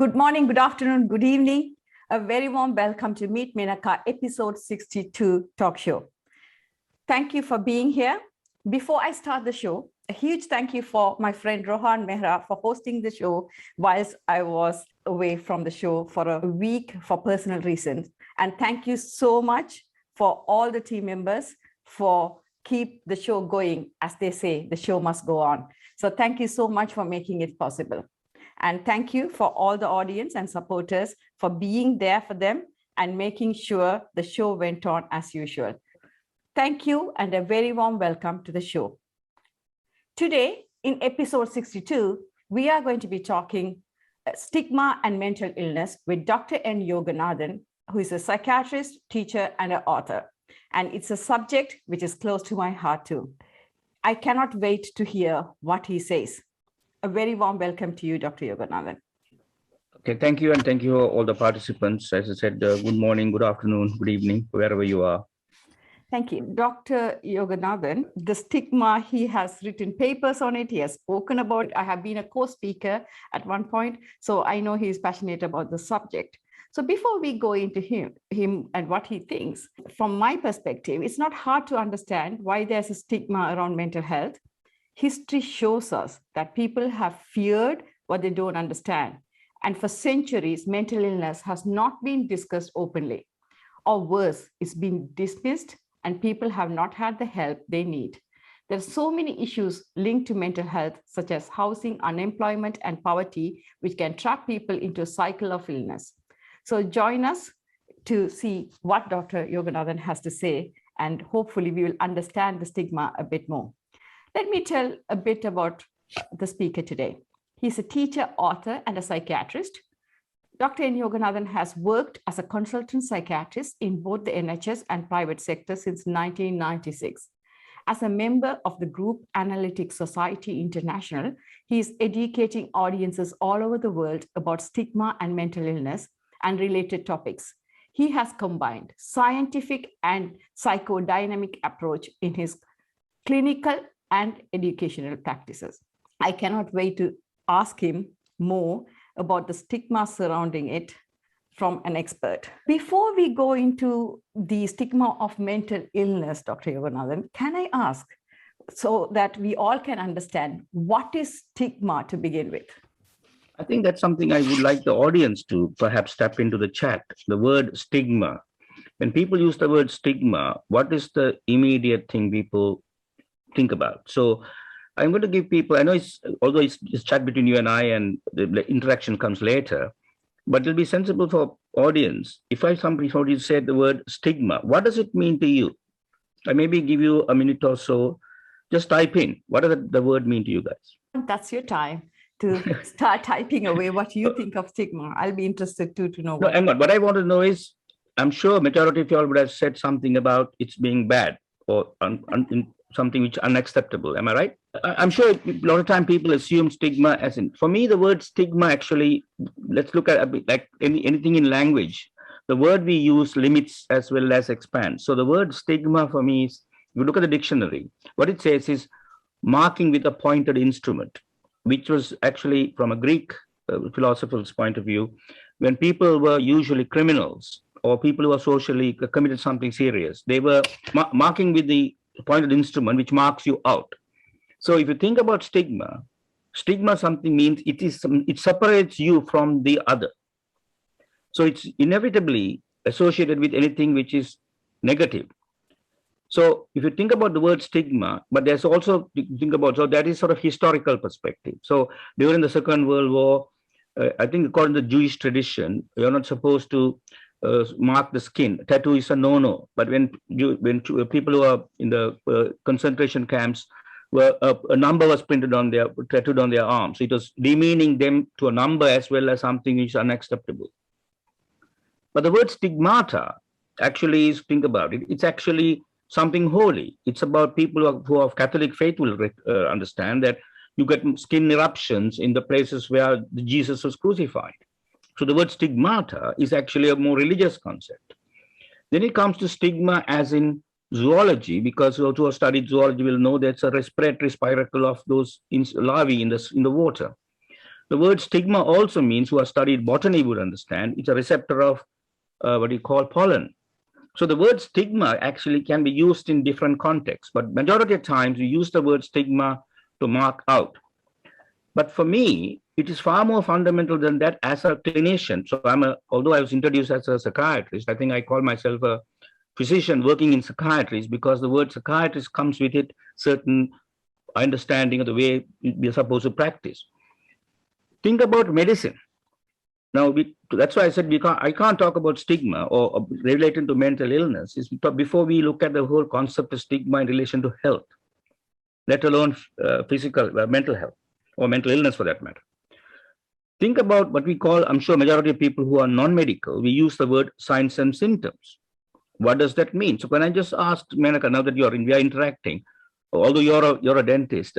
Good morning, good afternoon, good evening. A very warm welcome to Meet Menaca episode 62 talk show. Thank you for being here. Before I start the show, a huge thank you for my friend Rohan Mehra for hosting the show whilst I was away from the show for a week for personal reasons. And thank you so much for all the team members for keep the show going. As they say, the show must go on. So thank you so much for making it possible. And thank you for all the audience and supporters for being there for them and making sure the show went on as usual. Thank you and a very warm welcome to the show. Today, in episode 62, we are going to be talking stigma and mental illness with Dr. N. Yoganathan, who is a psychiatrist, teacher, and an author. And it's a subject which is close to my heart too. I cannot wait to hear what he says. A very warm welcome to you, Dr. Yoganathan. Okay, thank you. And thank you all the participants. As I said, good morning, good afternoon, good evening, wherever you are. Thank you. Dr. Yoganathan, the stigma, he has written papers on it. He has spoken about it. I have been a co-speaker at one point, so I know he is passionate about the subject. So before we go into him and what he thinks, from my perspective, it's not hard to understand why there's a stigma around mental health. History shows us that people have feared what they don't understand. And for centuries, mental illness has not been discussed openly. Or worse, it's been dismissed and people have not had the help they need. There are so many issues linked to mental health, such as housing, unemployment, and poverty, which can trap people into a cycle of illness. So join us to see what Dr. Yoganathan has to say, and hopefully we will understand the stigma a bit more. Let me tell a bit about the speaker today. He's a teacher, author, and a psychiatrist. Dr. N. Yoganathan has worked as a consultant psychiatrist in both the NHS and private sector since 1996. As a member of the group Analytic Society International, he is educating audiences all over the world about stigma and mental illness and related topics. He has combined scientific and psychodynamic approach in his clinical and educational practices. I cannot wait to ask him more about the stigma surrounding it from an expert. Before we go into the stigma of mental illness, Dr. Yoganathan, can I ask so that we all can understand what is stigma to begin with? I think that's something I would like the audience to perhaps tap into the chat. The word stigma. When people use the word stigma, what is the immediate thing people think about? So I'm going to give people, I know although it's chat between you and I and the interaction comes later, but it'll be sensible for audience. If somebody said the word stigma, what does it mean to you? I maybe give you a minute or so, just type in, what does the word mean to you guys? That's your time to start typing away what you think of stigma. I'll be interested too to know. No, hang on. What I want to know is, I'm sure majority of y'all would have said something about it's being bad or something which is unacceptable. Am I right? I'm sure a lot of time people assume stigma as in, for me, the word stigma actually, let's look at like anything in language. The word we use limits as well as expands. So the word stigma for me is, if you look at the dictionary, what it says is marking with a pointed instrument, which was actually from a Greek philosopher's point of view, when people were usually criminals or people who are socially committed something serious, they were marking with the pointed instrument which marks you out. So if you think about stigma something means it separates you from the other. So it's inevitably associated with anything which is negative. So if you think about the word stigma, but there's also think about, so that is sort of historical perspective. So during the Second World War, I think according to the Jewish tradition, you're not supposed to mark the skin. Tattoo is a no-no. But when people who are in the concentration camps, a number was tattooed on their arms. So it was demeaning them to a number as well as something which is unacceptable. But the word stigmata actually is, think about it, it's actually something holy. It's about people who have Catholic faith will understand that you get skin eruptions in the places where Jesus was crucified. So the word stigmata is actually a more religious concept. Then it comes to stigma as in zoology, because those who have studied zoology will know that's a respiratory spiracle of those larvae in the water. The word stigma also means, who has studied botany would understand, it's a receptor of what you call pollen. So the word stigma actually can be used in different contexts, but majority of times we use the word stigma to mark out. But for me, it is far more fundamental than that as a clinician. So although I was introduced as a psychiatrist, I think I call myself a physician working in psychiatry because the word psychiatrist comes with it certain understanding of the way we're supposed to practice. Think about medicine. Now, that's why I said I can't talk about stigma or relating to mental illness before we look at the whole concept of stigma in relation to health, let alone physical, mental health, or mental illness for that matter. Think about what we call, I'm sure majority of people who are non-medical, we use the word signs and symptoms. What does that mean? So when I just asked Menaca, now that we are interacting, although you're a dentist,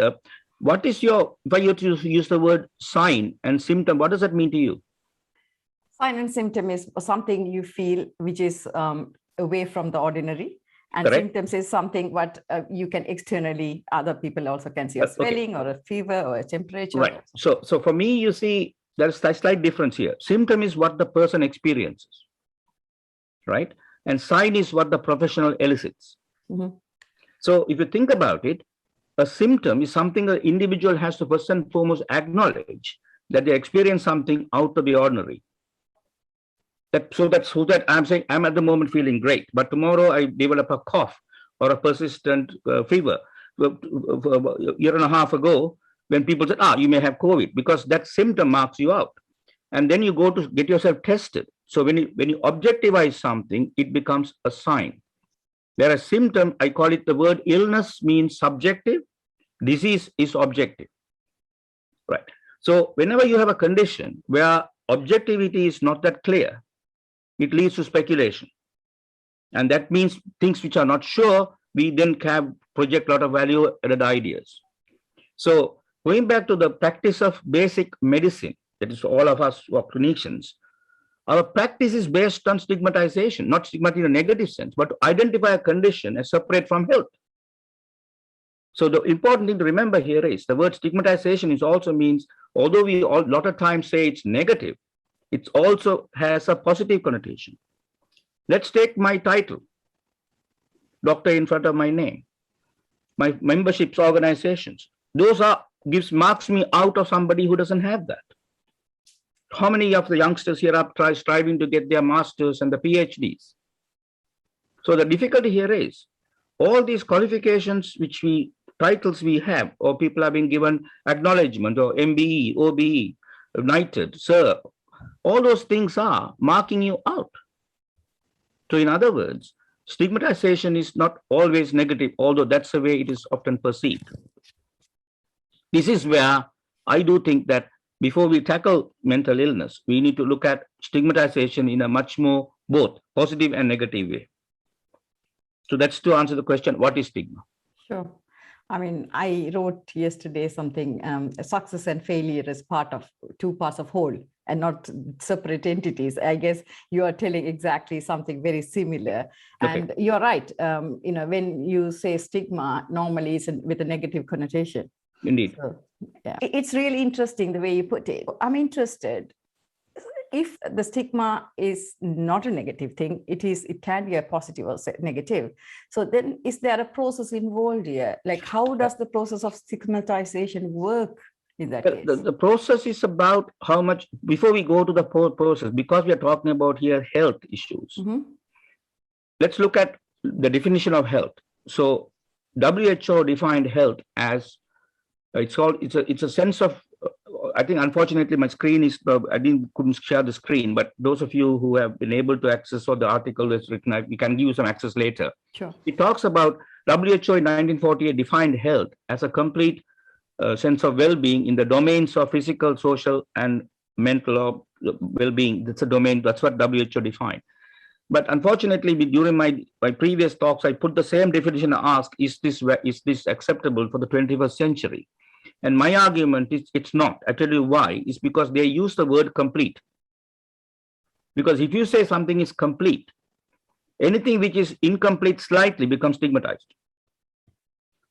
what is if I use the word sign and symptom, what does that mean to you? Sign and symptom is something you feel which is away from the ordinary. And Correct. Symptoms is something what you can externally, other people also can see a swelling or a fever or a temperature. Right. So for me, you see, there's a slight difference here. Symptom is what the person experiences, right? And sign is what the professional elicits. Mm-hmm. So if you think about it, a symptom is something the individual has to first and foremost acknowledge that they experience something out of the ordinary. So that I'm saying I'm at the moment feeling great, but tomorrow I develop a cough or a persistent fever. A year and a half ago, when people said, you may have COVID, because that symptom marks you out. And then you go to get yourself tested. So when you objectivize something, it becomes a sign. Whereas symptom, I call it, the word illness means subjective, disease is objective, right? So whenever you have a condition where objectivity is not that clear, it leads to speculation. And that means things which are not sure, we then can project a lot of value added ideas. So going back to the practice of basic medicine, that is all of us who are clinicians, our practice is based on stigmatization, not stigma in a negative sense, but to identify a condition as separate from health. So the important thing to remember here is the word stigmatization is also means, although we a lot of times say it's negative, it also has a positive connotation. Let's take my title, doctor in front of my name, my memberships, organizations. Those marks me out of somebody who doesn't have that. How many of the youngsters here are striving to get their masters and the PhDs? So the difficulty here is all these qualifications titles we have, or people have been given acknowledgement, or MBE, OBE, Knighted, Sir, all those things are marking you out. So in other words, stigmatization is not always negative, although that's the way it is often perceived. This is where I do think that before we tackle mental illness, we need to look at stigmatization in a much more both positive and negative way. So that's to answer the question, what is stigma? Sure. I mean, I wrote yesterday something, success and failure is two parts of whole and not separate entities. I guess you are telling exactly something very similar. Okay. And you're right. When you say stigma, normally it's with a negative connotation. Indeed. So, yeah. It's really interesting the way you put it. I'm interested. If the stigma is not a negative thing, it can be a positive or negative. So then is there a process involved here? Like, how does the process of stigmatization work in that case? The process is about how much, before we go to the process, because we are talking about here health issues, let's look at the definition of health. So WHO defined health as, it's a sense of, I think unfortunately my screen is, couldn't share the screen, but those of you who have been able to access or the article that's written, we can give you some access later. Sure. It talks about WHO in 1948 defined health as a complete sense of well-being in the domains of physical, social, and mental well-being. That's a domain, that's what WHO defined. But unfortunately, during my previous talks, I put the same definition and asked, is this acceptable for the 21st century? And my argument is it's not. I tell you why. It's because they use the word complete. Because if you say something is complete, anything which is incomplete slightly becomes stigmatized.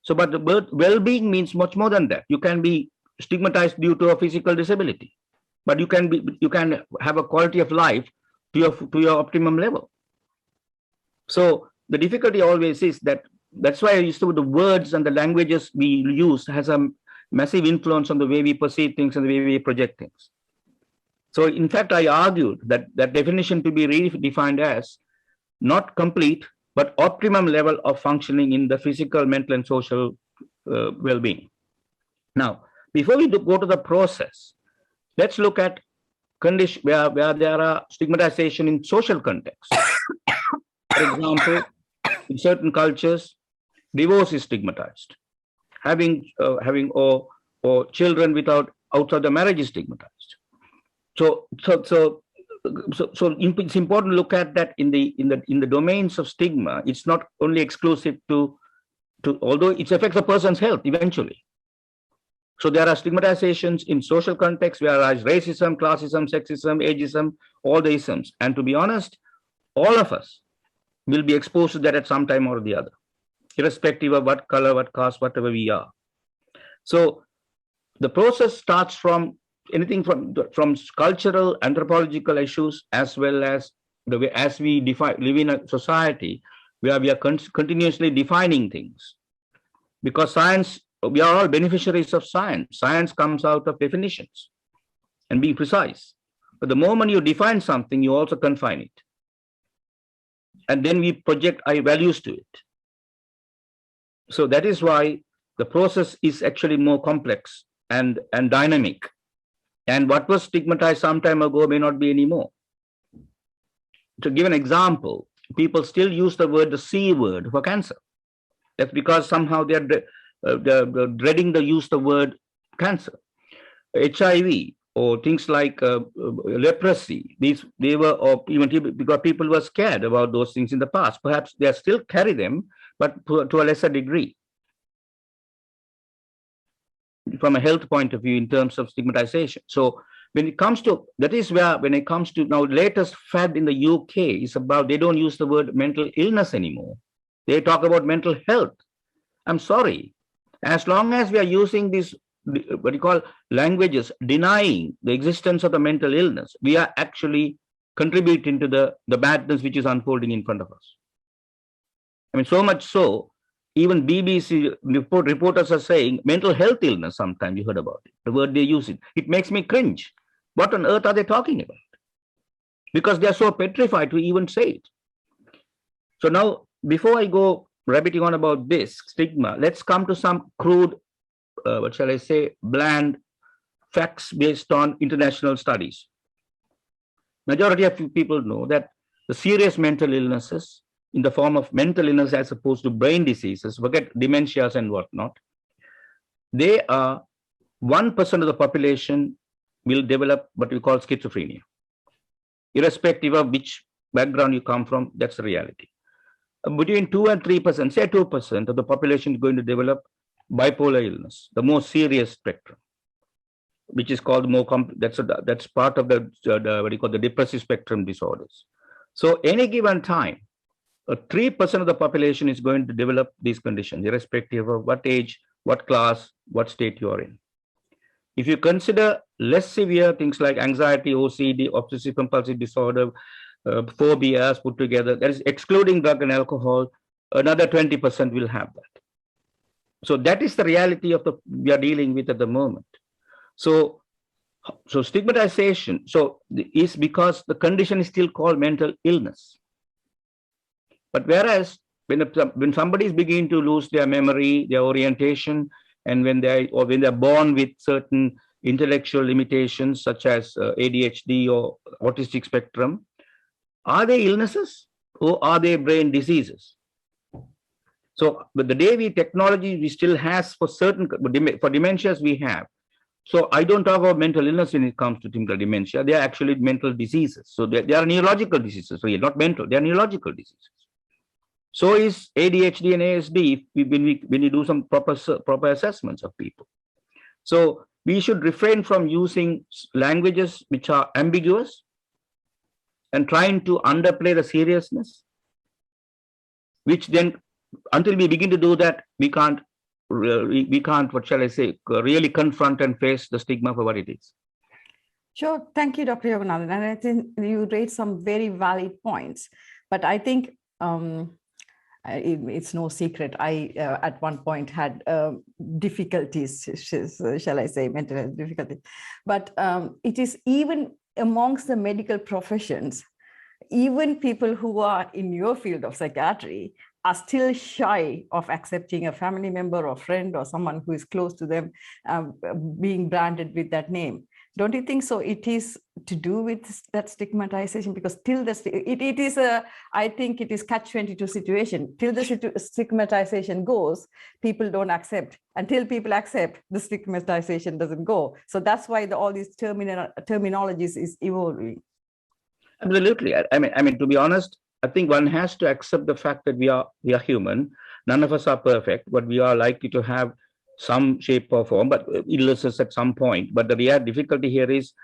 So, but the word well-being means much more than that. You can be stigmatized due to a physical disability, but you can have a quality of life to your optimum level. So the difficulty always is that's why I used to the words and the languages we use has a massive influence on the way we perceive things and the way we project things. So in fact, I argued that that definition to be redefined as not complete, but optimum level of functioning in the physical, mental, and social well-being. Now, before we go to the process, let's look at condition where there are stigmatization in social context. For example, in certain cultures, divorce is stigmatized. Having or children outside the marriage is stigmatized. So it's important to look at that in the domains of stigma. It's not only exclusive to although it affects a person's health eventually. So there are stigmatizations in social context, whereas racism, classism, sexism, ageism, all the isms. And to be honest, all of us will be exposed to that at some time or the other, irrespective of what color, what caste, whatever we are. So the process starts from anything from cultural, anthropological issues, as well as the way as we live in a society where we are continuously defining things. Because science, we are all beneficiaries of science. Science comes out of definitions and being precise. But the moment you define something, you also confine it. And then we project our values to it. So that is why the process is actually more complex and dynamic. And what was stigmatized some time ago may not be anymore. To give an example, people still use the C word for cancer. That's because somehow they're dreading the use of the word cancer. HIV or things like leprosy, they were, or even because people were scared about those things in the past. Perhaps they still carry them, but to a lesser degree. From a health point of view in terms of stigmatization. So when it comes to, that is where, when it comes to now latest fad in the UK is about, they don't use the word mental illness anymore. They talk about mental health. I'm sorry. As long as we are using these, what you call languages, denying the existence of the mental illness, we are actually contributing to the badness which is unfolding in front of us. I mean, so much so, even BBC reporters are saying mental health illness. Sometimes you heard about it, the word they use it. It makes me cringe. What on earth are they talking about? Because they are so petrified to even say it. So now, before I go rabbiting on about this stigma, let's come to some crude, what shall I say, bland facts based on international studies. Majority of people know that the serious mental illnesses in the form of mental illness as opposed to brain diseases, forget dementias and whatnot, they are 1% of the population will develop what we call schizophrenia. Irrespective of which background you come from, that's the reality. Between 2 and 3%, say 2% of the population is going to develop bipolar illness, the more serious spectrum, which is called more, that's part of the what you call the depressive spectrum disorders. So any given time, 3% of the population is going to develop these conditions, irrespective of what age, what class, what state you are in. If you consider less severe things like anxiety, OCD, obsessive compulsive disorder, phobias put together, that is excluding drug and alcohol, another 20% will have that. So that is the reality of we are dealing with at the moment. So stigmatization is because the condition is still called mental illness. But whereas when somebody is beginning to lose their memory, their orientation, and when they're born with certain intellectual limitations such as ADHD or autistic spectrum, are they illnesses or are they brain diseases? So, but the day technology we still has for dementias we have. So I don't talk about mental illness when it comes to clinical dementia. They are actually mental diseases. So they are neurological diseases, really, not mental. They are neurological diseases. So is ADHD and ASD when we do some proper assessments of people. So we should refrain from using languages which are ambiguous and trying to underplay the seriousness, which then, until we begin to do that, we can't we can't, what shall I say, really confront and face the stigma for what it is. Sure. Thank you, Dr. Yoganathan. And I think you raised some very valid points. But I think it's no secret. I, at one point, had difficulties, shall I say, mental health difficulties. But it is even amongst the medical professions, even people who are in your field of psychiatry are still shy of accepting a family member or friend or someone who is close to them being branded with that name. Don't you think so? It is to do with that stigmatization, because till it is a, I think it is catch-22 situation. Till the stigmatization goes, people don't accept. Until people accept, the stigmatization doesn't go. So that's why all these terminologies is evolving. Absolutely. I mean, to be honest, I think one has to accept the fact that we are human. None of us are perfect, but we are likely to have some shape or form, but illnesses at some point. But the real difficulty here is,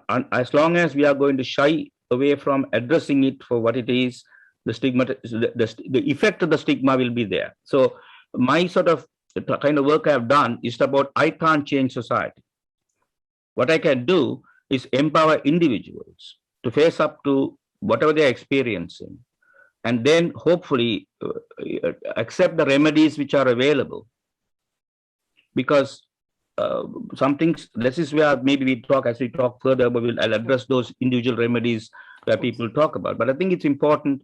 as long as we are going to shy away from addressing it for what it is, the stigma, the effect of the stigma will be there. So my sort of the kind of work I have done is about, I can't change society. What I can do is empower individuals to face up to whatever they're experiencing, and then hopefully accept the remedies which are available. Because some things, this is where maybe we talk, as we talk further, but I'll address those individual remedies that people talk about. But I think it's important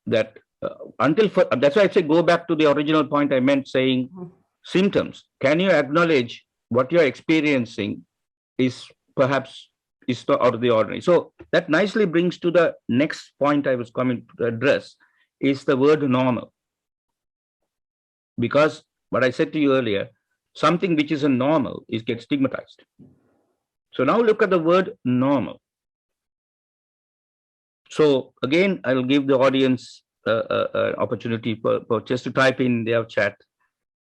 that that's why I say go back to the original point I meant, saying symptoms. Can you acknowledge what you're experiencing is perhaps is not out of the ordinary? So that nicely brings to the next point I was coming to address, is the word normal. Because what I said to you earlier, something which isn't normal gets stigmatized. So now look at the word normal. So again, I'll give the audience an opportunity for just to type in their chat.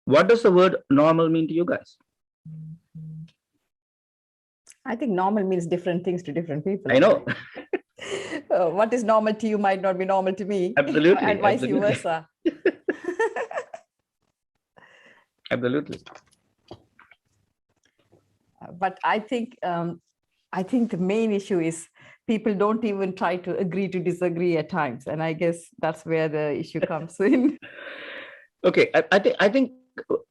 What does the word normal mean to you guys? I think normal means different things to different people. I know. What is normal to you might not be normal to me. Absolutely. And vice versa. Absolutely. But I think the main issue is people don't even try to agree to disagree at times, and I guess that's where the issue comes in. Okay, I think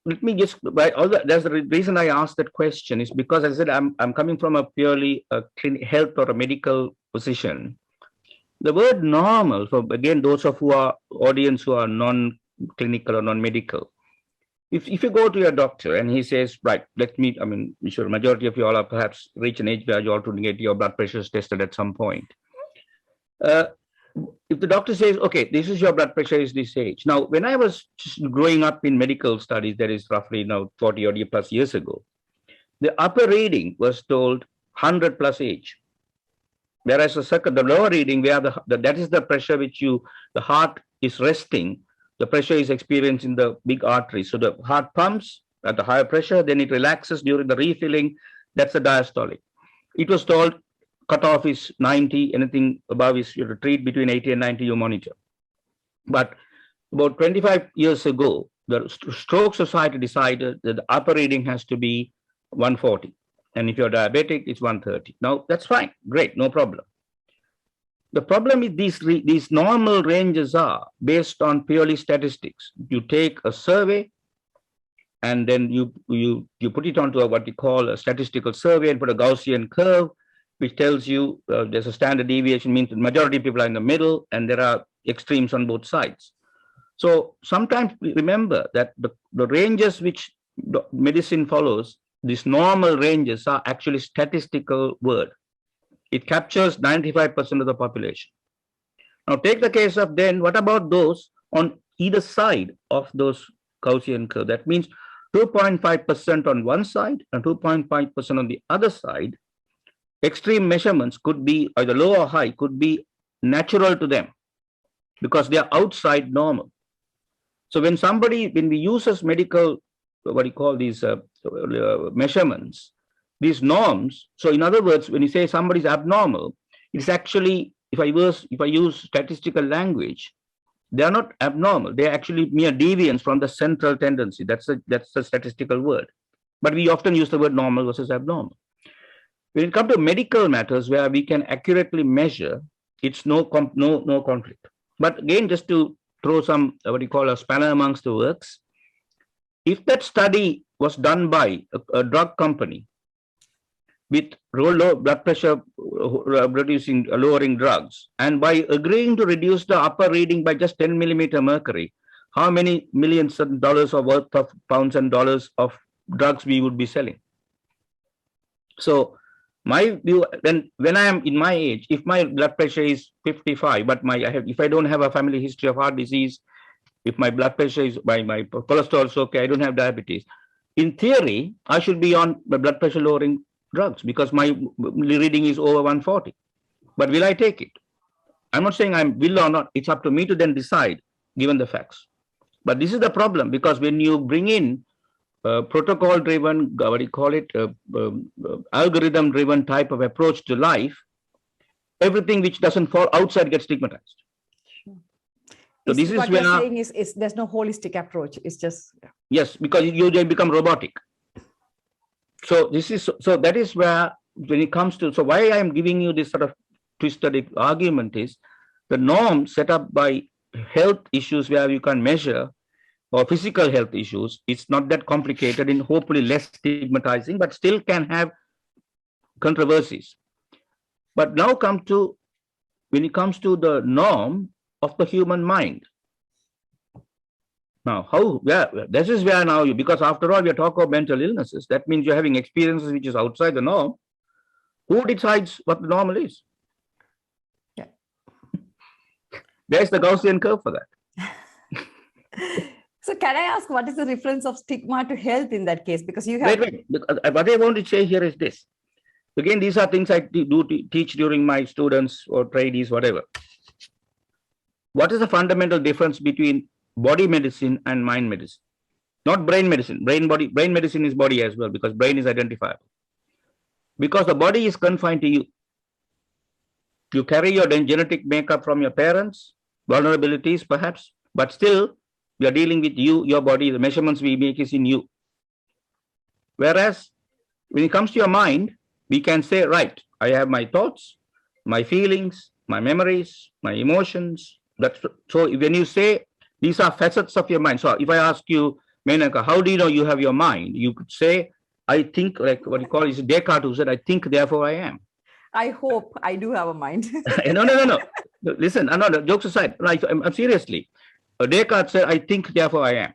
let me just, there's the reason I asked that question is because, as I said, I'm coming from a purely health or a medical position. The word normal, for again those of who are audience who are non-clinical or non-medical, if you go to your doctor and he says, right, I mean, sure, majority of you all are perhaps reach an age where you all to get your blood pressures tested at some point. If the doctor says, okay, this is your blood pressure is this age. Now, when I was growing up in medical studies, that is roughly now 40 or plus years ago, the upper reading was told 100 plus age. Whereas the lower reading, where that is the pressure which the heart is resting, the pressure is experienced in the big artery. So the heart pumps at the higher pressure, then it relaxes during the refilling. That's the diastolic. It was told cutoff is 90, anything above is you treat between 80 and 90, you monitor. But about 25 years ago, the Stroke Society decided that the upper reading has to be 140. And if you're diabetic, it's 130. Now, that's fine. Great, no problem. The problem is these normal ranges are based on purely statistics. You take a survey and then you put it onto what we call a statistical survey and put a Gaussian curve, which tells you there's a standard deviation, means the majority of people are in the middle and there are extremes on both sides. So sometimes we remember that the ranges which medicine follows, these normal ranges are actually statistical word. It captures 95% of the population. Now take the case of then, what about those on either side of those Gaussian curve? That means 2.5% on one side and 2.5% on the other side. Extreme measurements could be either low or high, could be natural to them because they are outside normal. So when we use as medical, what you call these measurements, these norms. So in other words, when you say somebody's abnormal, it's actually, if I use statistical language, They are not abnormal. They are actually mere deviance from the central tendency. That's the statistical word. But we often use the word normal versus abnormal. When it comes to medical matters where we can accurately measure, it's no conflict. But again, just to throw some, what you call a spanner amongst the works, if that study was done by a drug company with low blood pressure lowering drugs, and by agreeing to reduce the upper reading by just 10 millimeter mercury, how many millions of dollars of worth of pounds and dollars of drugs we would be selling? So my view, then when I am in my age, if my blood pressure is 55, but if I don't have a family history of heart disease, if my blood pressure is my cholesterol is okay, I don't have diabetes. In theory, I should be on the blood pressure lowering drugs because my reading is over 140. But will I take it? I'm not saying I will or not. It's up to me to then decide, given the facts. But this is the problem, because when you bring in protocol-driven, what do you call it, algorithm-driven type of approach to life, everything which doesn't fall outside gets stigmatized. So this is what where you're saying is there's no holistic approach. It's just yes, because you then become robotic. So that is where, when it comes to, so why I am giving you this sort of twisted argument is the norm set up by health issues where you can measure, or physical health issues, it's not that complicated and hopefully less stigmatizing, but still can have controversies. But now when it comes to the norm of the human mind. Now, this is where now, because after all, we are talking about mental illnesses. That means you're having experiences which is outside the norm. Who decides what the normal is? Yeah. There's the Gaussian curve for that. So can I ask, what is the reference of stigma to health in that case? Because you have... Wait. What I want to say here is this. Again, these are things I do teach during my students or trainees, whatever. What is the fundamental difference between body medicine and mind medicine? Not brain medicine. Brain medicine is body as well, because brain is identifiable. Because the body is confined to you. You carry your genetic makeup from your parents, vulnerabilities perhaps, but still we are dealing with you, your body, the measurements we make is in you. Whereas when it comes to your mind, we can say, right, I have my thoughts, my feelings, my memories, my emotions. So when you say these are facets of your mind. So if I ask you, Menaca, how do you know you have your mind? You could say, I think, like what you call is Descartes, who said, I think, therefore I am. I hope I do have a mind. No. Listen, jokes aside, I'm seriously. Descartes said, I think, therefore I am.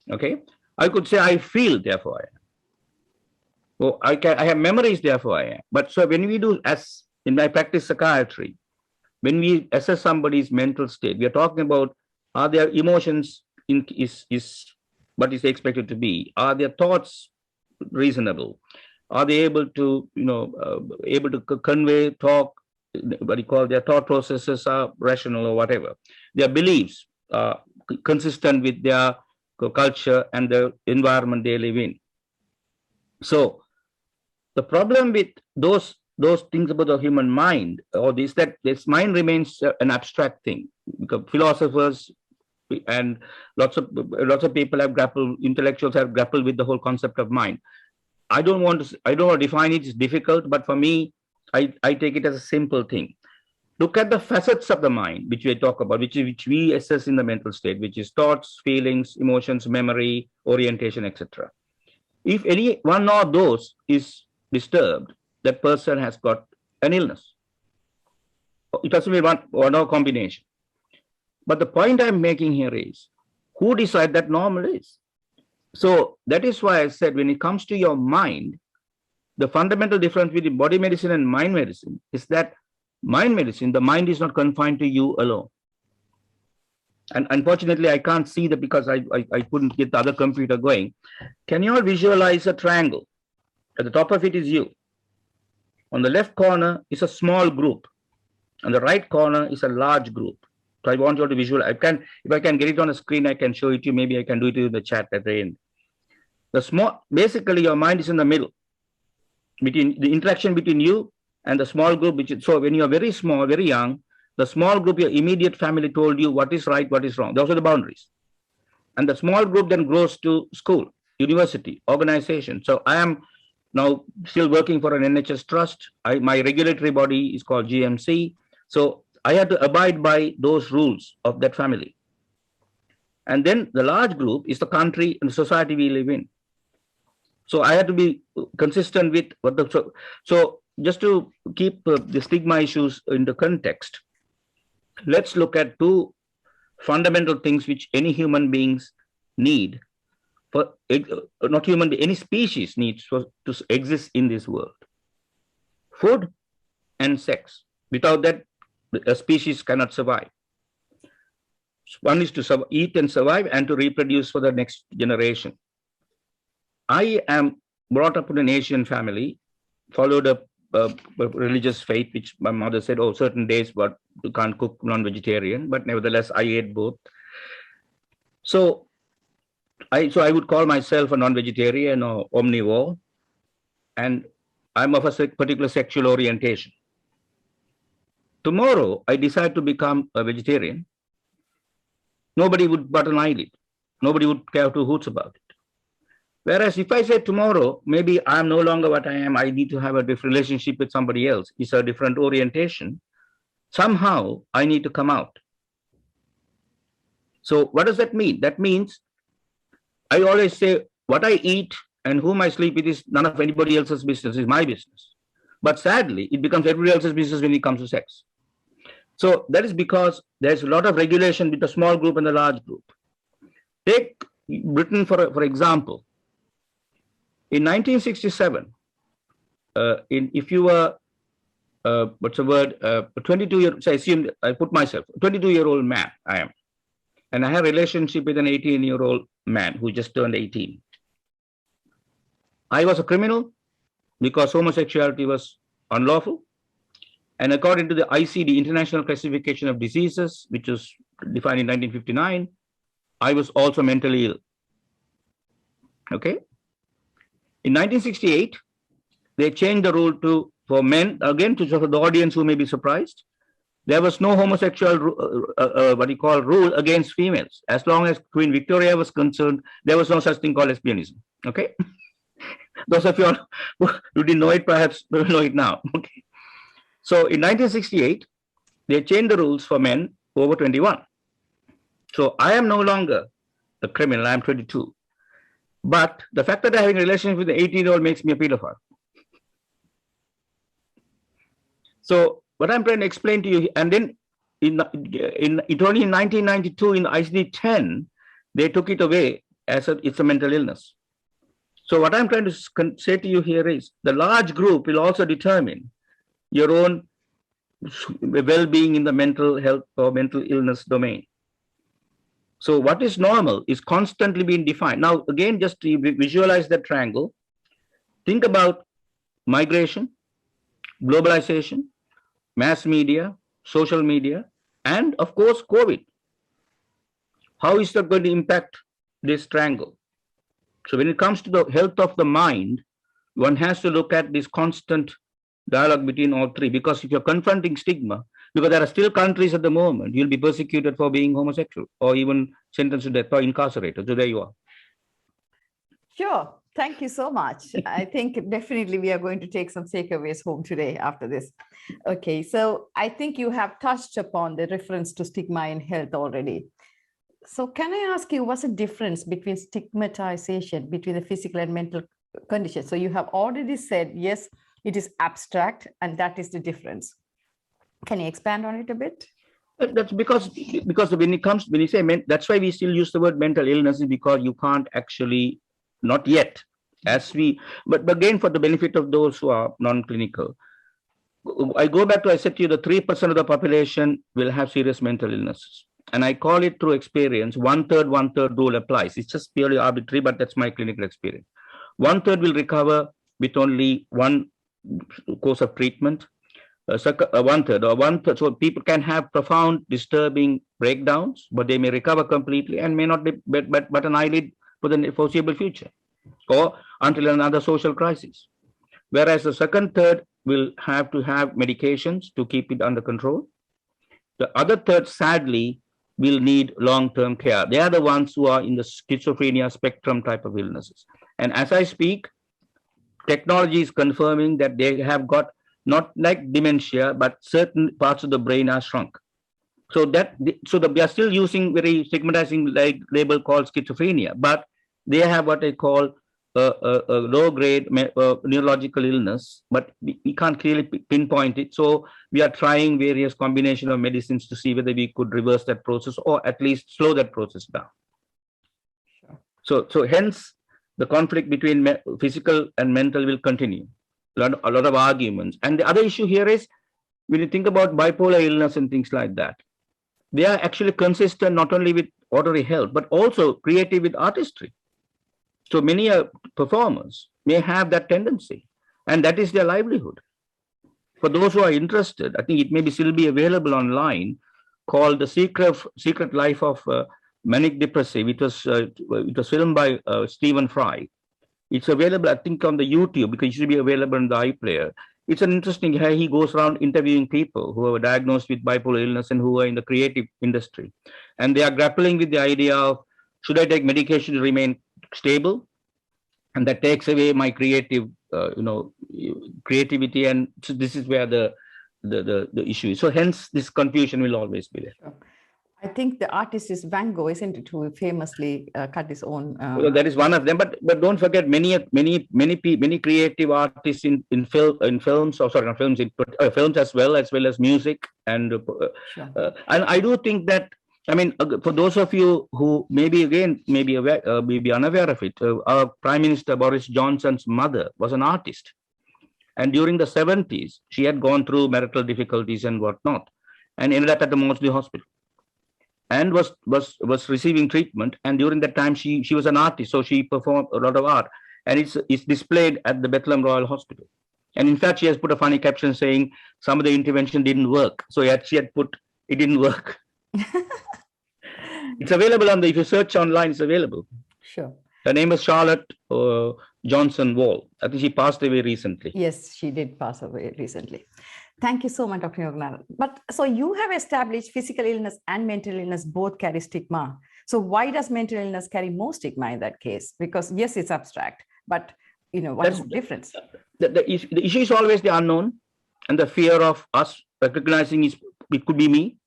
Okay. I could say, I feel, therefore I am. Well, I have memories, therefore I am. But so when we do, as in my practice psychiatry, when we assess somebody's mental state, we are talking about, are their emotions is what is expected to be? Are their thoughts reasonable? Are they able to, able to convey, talk, what you call their thought processes are rational or whatever? Their beliefs are consistent with their culture and the environment they live in. So the problem with those things about the human mind, or is that this mind remains an abstract thing. Because philosophers and lots of people have grappled, intellectuals have grappled with the whole concept of mind. I don't want to define it. It's difficult, but for me, I take it as a simple thing. Look at the facets of the mind, which we talk about, which we assess in the mental state, which is thoughts, feelings, emotions, memory, orientation, etc. If any one of those is disturbed, that person has got an illness. It doesn't be one or no combination. But the point I'm making here is, who decides that normal is? So that is why I said, when it comes to your mind, the fundamental difference between body medicine and mind medicine is that mind medicine, the mind is not confined to you alone. And unfortunately, I can't see that because I couldn't get the other computer going. Can you all visualize a triangle? At the top of it is you. On the left corner is a small group. On the right corner is a large group. So I want you to visualize. If I can get it on the screen, I can show it to you. Maybe I can do it in the chat at the end. Basically, your mind is in the middle, between the interaction between you and the small group. So when you are very small, very young, The small group, your immediate family told you what is right, what is wrong. Those are the boundaries. And the small group then grows to school, university, organization. So I am now still working for an NHS trust. My regulatory body is called GMC. So I had to abide by those rules of that family. And then the large group is the country and the society we live in. So I had to be consistent with what the, so just to keep the stigma issues in the context, let's look at two fundamental things which any human beings need for, not human, any species needs for, to exist in this world. Food and sex. Without that, a species cannot survive. One is to eat and survive and to reproduce for the next generation. I am brought up in an Asian family, followed a religious faith, which my mother said, oh, certain days, but you can't cook non-vegetarian, but nevertheless, I ate both. So I would call myself a non-vegetarian or omnivore, and I'm of a particular sexual orientation. Tomorrow, I decide to become a vegetarian. Nobody would bat an eyelid. Nobody would care two hoots about it. Whereas if I say tomorrow, maybe I'm no longer what I am, I need to have a different relationship with somebody else, it's a different orientation, somehow I need to come out. So what does that mean? That means I always say what I eat and whom I sleep with is none of anybody else's business, it's my business. But sadly, it becomes everybody else's business when it comes to sex. So that is because there's a lot of regulation with the small group and the large group. Take Britain, for example. In 1967, if you were, what's the word, 22-year, so I assume I put myself, 22-year-old man, I am. And I have a relationship with an 18-year-old man who just turned 18. I was a criminal because homosexuality was unlawful. And according to the ICD, International Classification of Diseases, which was defined in 1959, I was also mentally ill. Okay? In 1968, they changed the rule to, for men, again, to the audience who may be surprised, there was no homosexual, rule against females. As long as Queen Victoria was concerned, there was no such thing called lesbianism. Okay? Those of you who didn't know it, perhaps will know it now. Okay? So in 1968, they changed the rules for men over 21. So I am no longer a criminal, I'm 22. But the fact that I'm having a relationship with an 18-year-old makes me a pedophile. So what I'm trying to explain to you, and then it only in 1992 in ICD-10, they took it away as it's a mental illness. So what I'm trying to say to you here is the large group will also determine your own well-being in the mental health or mental illness domain. So what is normal is constantly being defined. Now, again, just to visualize that triangle, think about migration, globalization, mass media, social media, and of course, COVID. How is that going to impact this triangle? So when it comes to the health of the mind, one has to look at this constant dialogue between all three, because if you're confronting stigma, because there are still countries at the moment, you'll be persecuted for being homosexual or even sentenced to death or incarcerated. So there you are. Sure. Thank you so much. I think definitely we are going to take some takeaways home today after this. Okay, so I think you have touched upon the reference to stigma in health already. So can I ask you, what's the difference between stigmatization between the physical and mental conditions? So you have already said, yes, it is abstract, and that is the difference. Can you expand on it a bit? That's because when you say that's why we still use the word mental illness, is because you can't actually, not yet, but again, for the benefit of those who are non-clinical, I go back to, I said to you, the 3% of the population will have serious mental illnesses. And I call it through experience, 1/3 rule applies. It's just purely arbitrary, but that's my clinical experience. 1/3 will recover with only one course of treatment. 1/3, so people can have profound, disturbing breakdowns, but they may recover completely and may not be but an eyelid for the foreseeable future or until another social crisis. Whereas the second third will have to have medications to keep it under control. The other third, sadly, will need long-term care. They are the ones who are in the schizophrenia spectrum type of illnesses. And as I speak, technology is confirming that they have got not like dementia, but certain parts of the brain are shrunk. So we are still using very stigmatizing label called schizophrenia, but they have what I call a low-grade neurological illness, but we can't clearly pinpoint it. So we are trying various combination of medicines to see whether we could reverse that process or at least slow that process down. So hence the conflict between physical and mental will continue. A lot of arguments. And the other issue here is when you think about bipolar illness and things like that, they are actually consistent not only with ordinary health, but also creative with artistry. So many performers may have that tendency, and that is their livelihood. For those who are interested, I think it may still be available online, called The Secret Life of Manic Depressive. It was filmed by Stephen Fry. It's available, I think, on the YouTube, because it should be available on the iPlayer. It's an interesting how he goes around interviewing people who are diagnosed with bipolar illness and who are in the creative industry. And they are grappling with the idea of, should I take medication to remain stable? And that takes away my creative, creativity. And so this is where the issue is. So hence this confusion will always be there. Sure. I think the artist is Van Gogh, isn't it, who famously cut his own. Well, that is one of them, but don't forget many creative artists in films, or sorry, not films, films as well as music, and Sure. And I do think that, I mean, for those of you who may be unaware of it, our Prime Minister Boris Johnson's mother was an artist, and during the 70s she had gone through marital difficulties and whatnot, and ended up at the Maudsley Hospital. And was receiving treatment, and during that time she was an artist, so she performed a lot of art, and it's displayed at the Bethlehem Royal Hospital. And in fact, she has put a funny caption saying some of the intervention didn't work, so she had put it didn't work. It's available if you search online, it's available. Sure. Her name is Charlotte Johnson Wall. I think she passed away recently. Yes, she did pass away recently. Thank you so much, Dr. Yoganathan. But so you have established physical illness and mental illness both carry stigma. So why does mental illness carry more stigma in that case? Because yes, it's abstract, but what is the difference? The issue is always the unknown and the fear of us recognizing it could be me.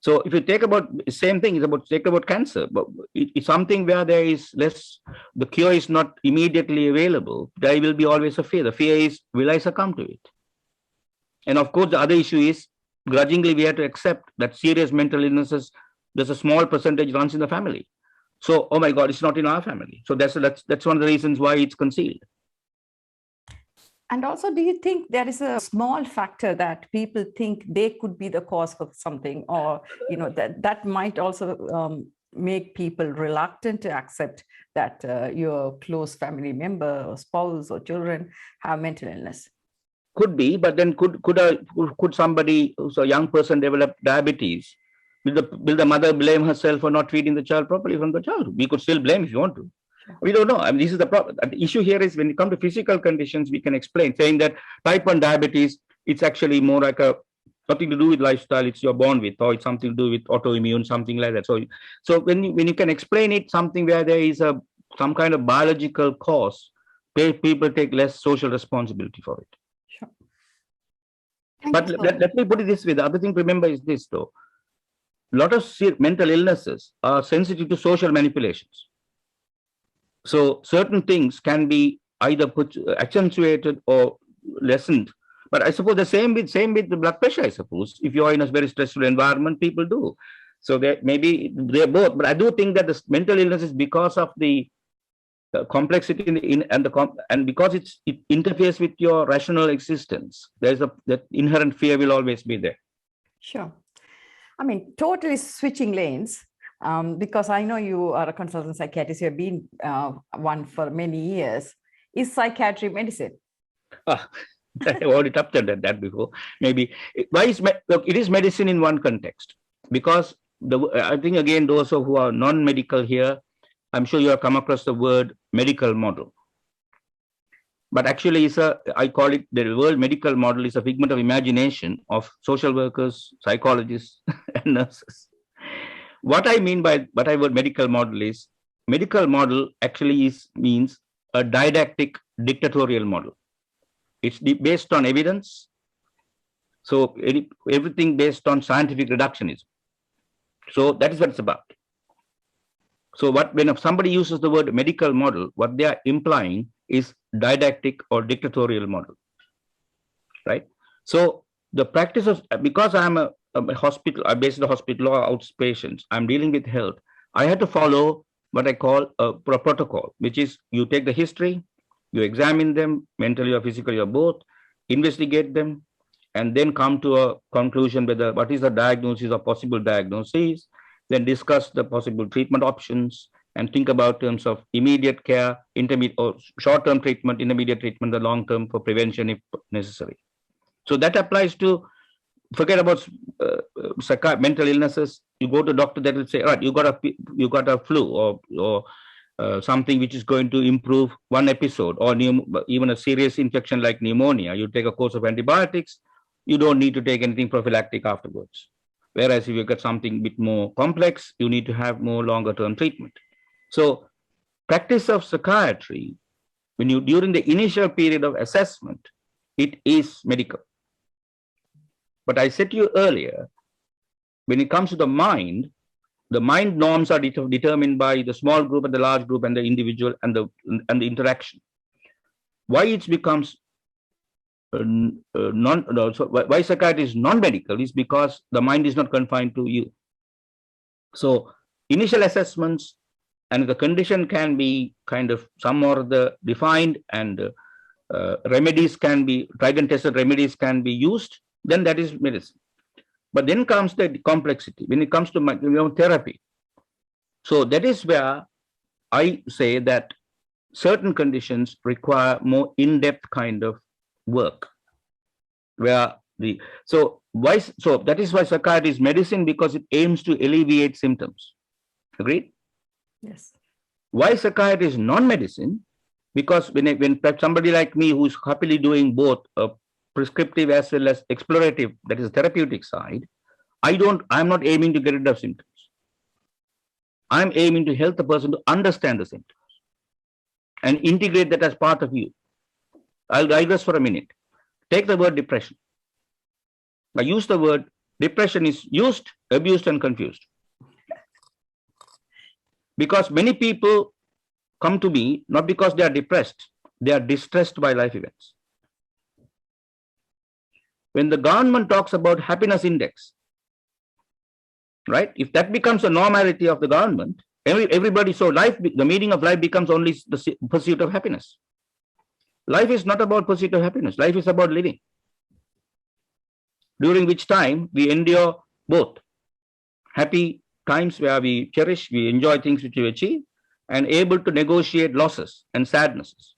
So if you take about same thing, take about cancer, but it's something where there is less, the cure is not immediately available. There will be always a fear. The fear is, will I succumb to it? And of course, the other issue is, grudgingly, we have to accept that serious mental illnesses, there's a small percentage runs in the family. So, oh my God, it's not in our family. So that's one of the reasons why it's concealed. And also, do you think there is a small factor that people think they could be the cause of something, or that might also make people reluctant to accept that your close family member or spouse or children have mental illness? Could be, but then could somebody who's a young person develop diabetes? Will the mother blame herself for not feeding the child properly from the childhood? We could still blame if you want to. We don't know. I mean, this is the problem. The issue here is when it comes to physical conditions, we can explain, saying that type 1 diabetes, it's actually more like nothing to do with lifestyle, it's you're born with, or it's something to do with autoimmune, something like that. So when you can explain it, something where there is some kind of biological cause, people take less social responsibility for it. Sure. But let me put it this way. The other thing to remember is this, though. A lot of mental illnesses are sensitive to social manipulations. So certain things can be either accentuated or lessened. But I suppose the same with the blood pressure, I suppose. If you are in a very stressful environment, people do. So maybe they're both. But I do think that the mental illness is because of the complexity and because it interferes with your rational existence. There's that inherent fear will always be there. Sure. I mean, totally switching lanes, because I know you are a consultant psychiatrist. You have been one for many years. Is psychiatry medicine? I've already touched on that before. Maybe it is medicine in one context, because I think again those who are non-medical here, I'm sure you have come across the word medical model. but actually I call it, the world medical model is a figment of imagination of social workers, psychologists, and nurses. What I mean by what I word medical model is, medical model actually means a didactic dictatorial model. It's based on evidence. So everything based on scientific reductionism. So that is what it's about. So when somebody uses the word medical model, what they are implying is didactic or dictatorial model, right? So the practice of, because I'm a hospital, I based the hospital or outpatients, I'm dealing with health, I had to follow what I call a protocol, which is you take the history, you examine them mentally or physically or both, investigate them, and then come to a conclusion whether what is the diagnosis or possible diagnosis, then discuss the possible treatment options, and think about terms of immediate care, intermediate or short-term treatment, intermediate treatment, the long-term for prevention if necessary. So that applies to, forget about mental illnesses. You go to a doctor that will say, all right, you got a flu or something which is going to improve one episode, or even a serious infection like pneumonia. You take a course of antibiotics. You don't need to take anything prophylactic afterwards. Whereas if you get something a bit more complex, you need to have more longer-term treatment. So practice of psychiatry, during the initial period of assessment, it is medical. But I said to you earlier, when it comes to the mind norms are determined by the small group and the large group and the individual and the interaction. Why it becomes why psychiatry is non-medical is because the mind is not confined to you. So initial assessments and the condition can be kind of some more defined, and remedies can be, tried and tested remedies can be used, then that is medicine. But then comes the complexity when it comes to therapy. So that is where I say that certain conditions require more in-depth kind of work. So that is why psychiatry is medicine, because it aims to alleviate symptoms. Agreed? Yes. Why psychiatry is non-medicine? Because when somebody like me who's happily doing both prescriptive as well as explorative, that is therapeutic side, I'm not aiming to get rid of symptoms. I'm aiming to help the person to understand the symptoms and integrate that as part of you. I'll digress for a minute. Take the word depression. I use the word depression is used, abused, and confused. Because many people come to me not because they are depressed, they are distressed by life events. When the government talks about happiness index, right? If that becomes a normality of the government, everybody, so the meaning of life becomes only the pursuit of happiness. Life is not about pursuit of happiness. Life is about living, during which time we endure both happy times where we cherish, we enjoy things which we achieve, and able to negotiate losses and sadnesses.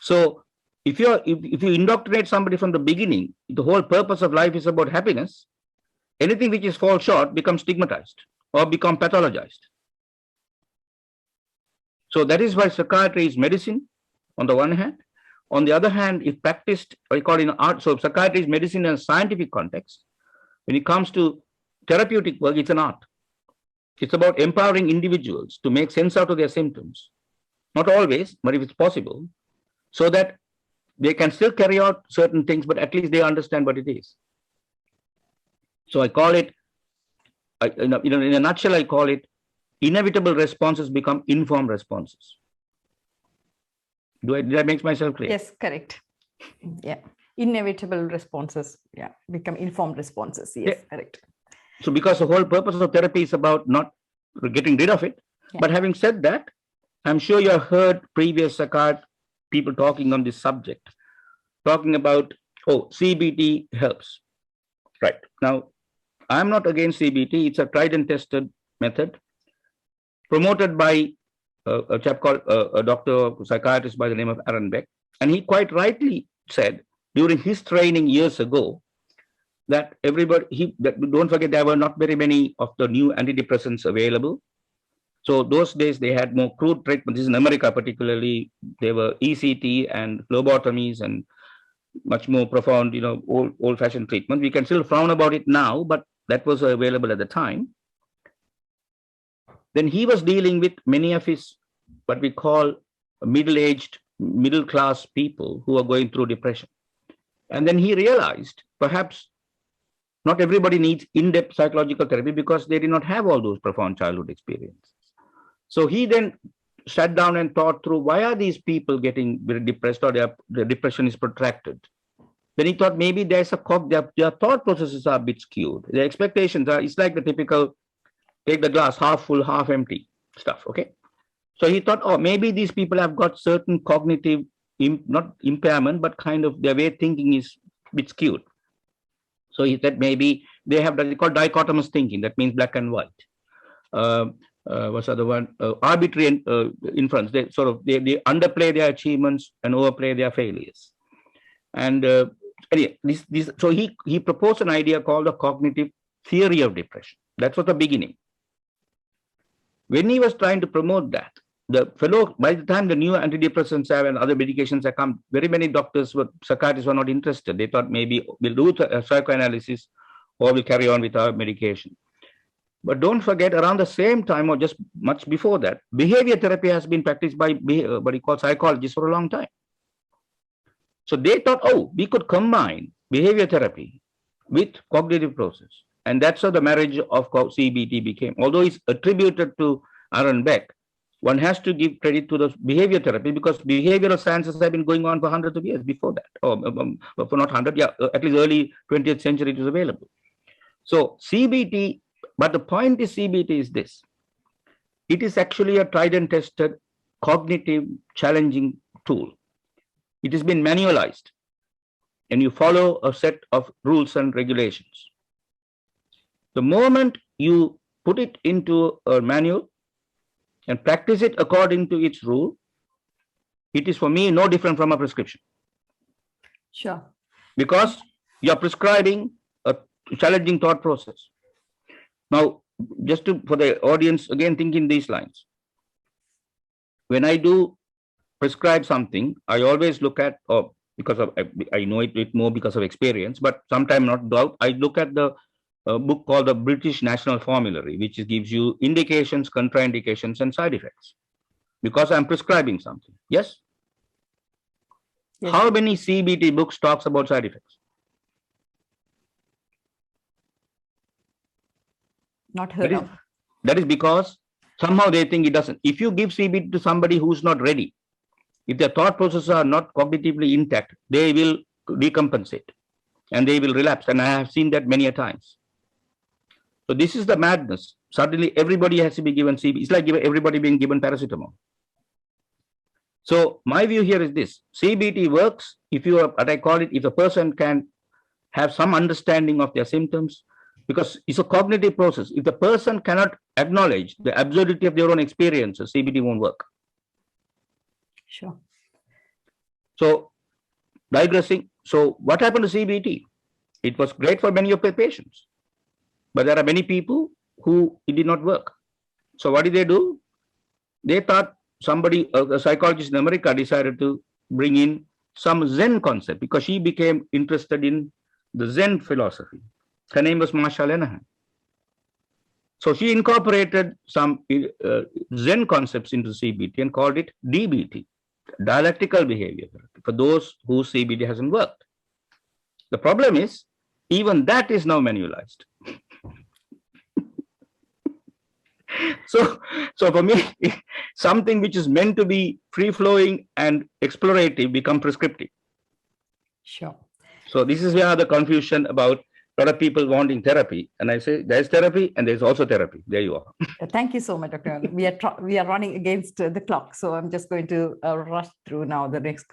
So if you indoctrinate somebody from the beginning, the whole purpose of life is about happiness, anything which is fall short becomes stigmatized or become pathologized. So that is why psychiatry is medicine on the one hand. On the other hand, if practiced, I call it in art, so psychiatry is medicine in a scientific context. When it comes to therapeutic work, it's an art. It's about empowering individuals to make sense out of their symptoms. Not always, but if it's possible, so that they can still carry out certain things, but at least they understand what it is. So I call it, in a nutshell, I call it inevitable responses become informed responses. Did I make myself clear? Yes, correct. Yeah. Inevitable responses, become informed responses. Yes, correct. So because the whole purpose of therapy is about not getting rid of it. But having said that, I'm sure you have heard previous psychiatric people talking on this subject, talking about, CBT helps. Right. Now, I'm not against CBT. It's a tried and tested method promoted by a chap called a doctor, psychiatrist by the name of Aaron Beck. And he quite rightly said during his training years ago that don't forget there were not very many of the new antidepressants available. So those days they had more crude treatment. This is in America particularly. There were ECT and phlebotomies and much more profound, old-fashioned treatment. We can still frown about it now, but that was available at the time. Then he was dealing with many of his, what we call middle-aged, middle-class people who are going through depression. And then he realized perhaps not everybody needs in-depth psychological therapy because they did not have all those profound childhood experiences. So he then sat down and thought through, why are these people getting very depressed, or their depression is protracted? Then he thought maybe their thought processes are a bit skewed. Their expectations are, it's like the typical, take the glass half full, half empty stuff, okay? So he thought, oh, maybe these people have got certain cognitive, not impairment, but kind of their way of thinking is a bit skewed. So he said maybe they have what they call dichotomous thinking. That means black and white. What's the other one? Arbitrary inference. They underplay their achievements and overplay their failures. And anyway, so he proposed an idea called the cognitive theory of depression. That was the beginning. When he was trying to promote that, the fellow, by the time the new antidepressants have and other medications have come, very many psychiatrists were not interested. They thought maybe we'll do psychoanalysis or we'll carry on with our medication. But don't forget, around the same time or just much before that, behavior therapy has been practiced by what we call psychologists for a long time. So they thought, oh, we could combine behavior therapy with cognitive process. And that's how the marriage of CBT became. Although it's attributed to Aaron Beck, one has to give credit to the behavior therapy because behavioral sciences have been going on for hundreds of years before that. Or for not 100, yeah, at least early 20th century it was available. So CBT, but the point is CBT is this. It is actually a tried and tested cognitive challenging tool. It has been manualized and you follow a set of rules and regulations. The moment you put it into a manual and practice it according to its rule, it is for me no different from a prescription. Sure. Because you're prescribing a challenging thought process. Now, just for the audience, again, think in these lines. When I do prescribe something, I always look at, or because of, I know it more because of experience, but sometimes not doubt, I look at the book called the British National Formulary, which gives you indications, contraindications, and side effects. Because I'm prescribing something. Yes? Yes. How many CBT books talks about side effects? Not heard of. That is because somehow they think it doesn't. If you give CBT to somebody who's not ready, if their thought processes are not cognitively intact, they will decompensate and they will relapse. And I have seen that many a times. So this is the madness. Suddenly everybody has to be given CBT. It's like everybody being given paracetamol. So my view here is this. CBT works if you are, what I call it, if a person can have some understanding of their symptoms, because it's a cognitive process. If the person cannot acknowledge the absurdity of their own experiences, CBT won't work. Sure. So digressing. So what happened to CBT? It was great for many of the patients, but there are many people who it did not work. So what did they do? They thought somebody, a psychologist in America, decided to bring in some Zen concept because she became interested in the Zen philosophy. Her name was Marsha Linehan. So she incorporated some Zen concepts into CBT and called it DBT, dialectical behavior therapy, for those whose CBT hasn't worked. The problem is, even that is now manualized. So for me, something which is meant to be free-flowing and explorative become prescriptive. Sure. So this is where the confusion about a lot of people wanting therapy, and I say there's therapy and there's also therapy. There you are. Thank you so much, Dr. We are running against the clock, so I'm just going to rush through now the next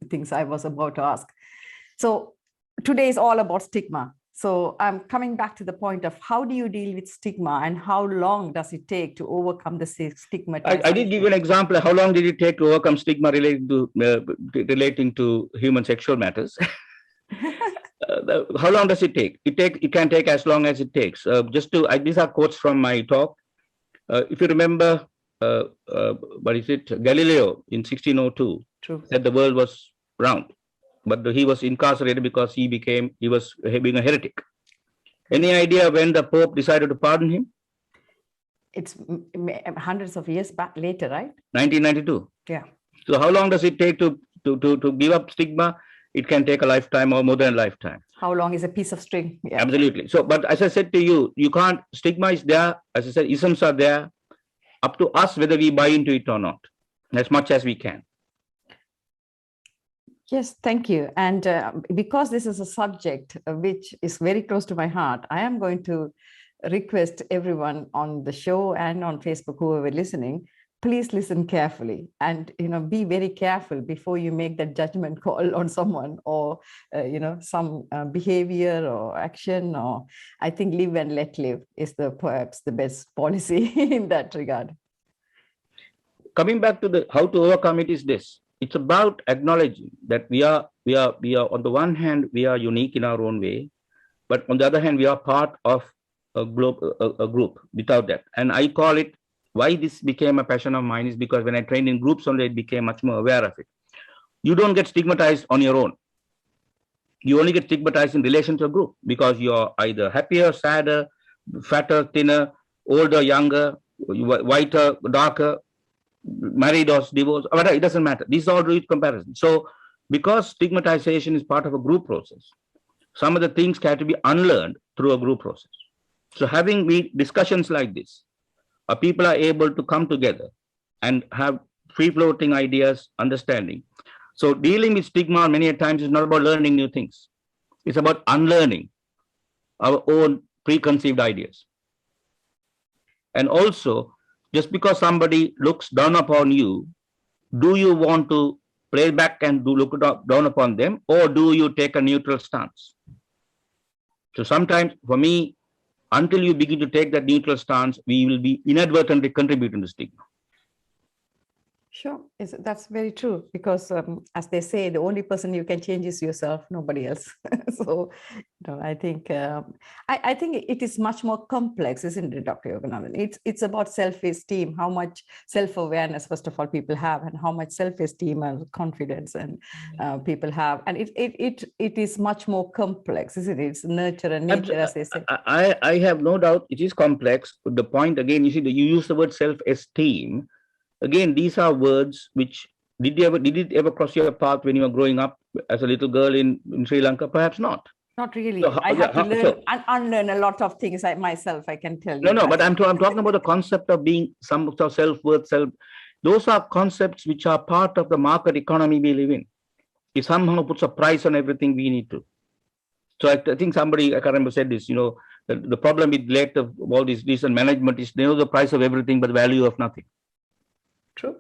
things I was about to ask. So today is all about stigma. So I'm coming back to the point of how do you deal with stigma and how long does it take to overcome the stigma? I did give you an example. How long did it take to overcome stigma relating to human sexual matters? How long does it take? It can take as long as it takes. These are quotes from my talk. If you remember, what is it? Galileo in 1602 True. said the world was round, but he was incarcerated because he was being a heretic. Any idea when the Pope decided to pardon him? It's hundreds of years back later, right? 1992. Yeah. So how long does it take to give up stigma? It can take a lifetime or more than a lifetime. How long is a piece of string? Yeah. Absolutely. So, but as I said to you, you can't, stigma is there. As I said, isms are there. Up to us whether we buy into it or not, as much as we can. Yes, thank you. And because this is a subject which is very close to my heart, I am going to request everyone on the show and on Facebook, whoever listening, please listen carefully and be very careful before you make that judgment call on someone or some behavior or action. Or I think live and let live is perhaps the best policy in that regard. Coming back to how to overcome it is this. It's about acknowledging that we are on the one hand we are unique in our own way, but on the other hand we are part of a group. Without that, and I call it, why this became a passion of mine is because when I trained in groups only, I became much more aware of it. You don't get stigmatized on your own. You only get stigmatized in relation to a group because you're either happier, sadder, fatter, thinner, older, younger, whiter, darker, married or divorced, it doesn't matter. These are all with comparison. So because stigmatization is part of a group process, some of the things have to be unlearned through a group process. So having discussions like this, people are able to come together and have free-floating ideas, understanding. So dealing with stigma many times is not about learning new things. It's about unlearning our own preconceived ideas. And also, just because somebody looks down upon you, do you want to play back and look down upon them, or do you take a neutral stance? So sometimes, for me, until you begin to take that neutral stance, we will be inadvertently contributing to stigma. Sure, that's very true, because as they say, the only person you can change is yourself, nobody else. So, I think I think it is much more complex, isn't it, Dr. Yoganathan? It's about self-esteem, how much self-awareness, first of all, people have, and how much self-esteem and confidence and people have, and it is much more complex, isn't it? It's nurture and nature, as they say. I have no doubt it is complex. The point again, you see, you use the word self-esteem. Again, these are words which, did it ever cross your path when you were growing up as a little girl in Sri Lanka? Perhaps not. Not really. So, I have to learn and unlearn a lot of things myself, I can tell you. No, but I'm talking about the concept of being some sort of self-worth, those are concepts which are part of the market economy we live in. It somehow puts a price on everything we need to. So I think somebody, I can't remember, said this, the problem with lack of all this decent management is they know the price of everything but the value of nothing. True.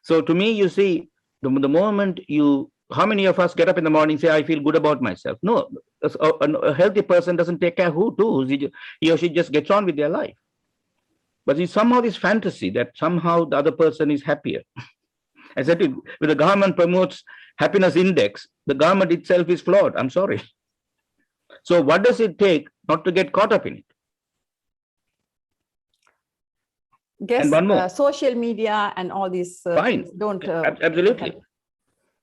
So to me, you see, the moment how many of us get up in the morning and say, I feel good about myself? No, a healthy person doesn't take care he or she just gets on with their life. But it's somehow this fantasy that somehow the other person is happier. I said, when the government promotes happiness index, the government itself is flawed. I'm sorry. So what does it take not to get caught up in it? Yes, and one more. Social media and all these Fine. Don't absolutely.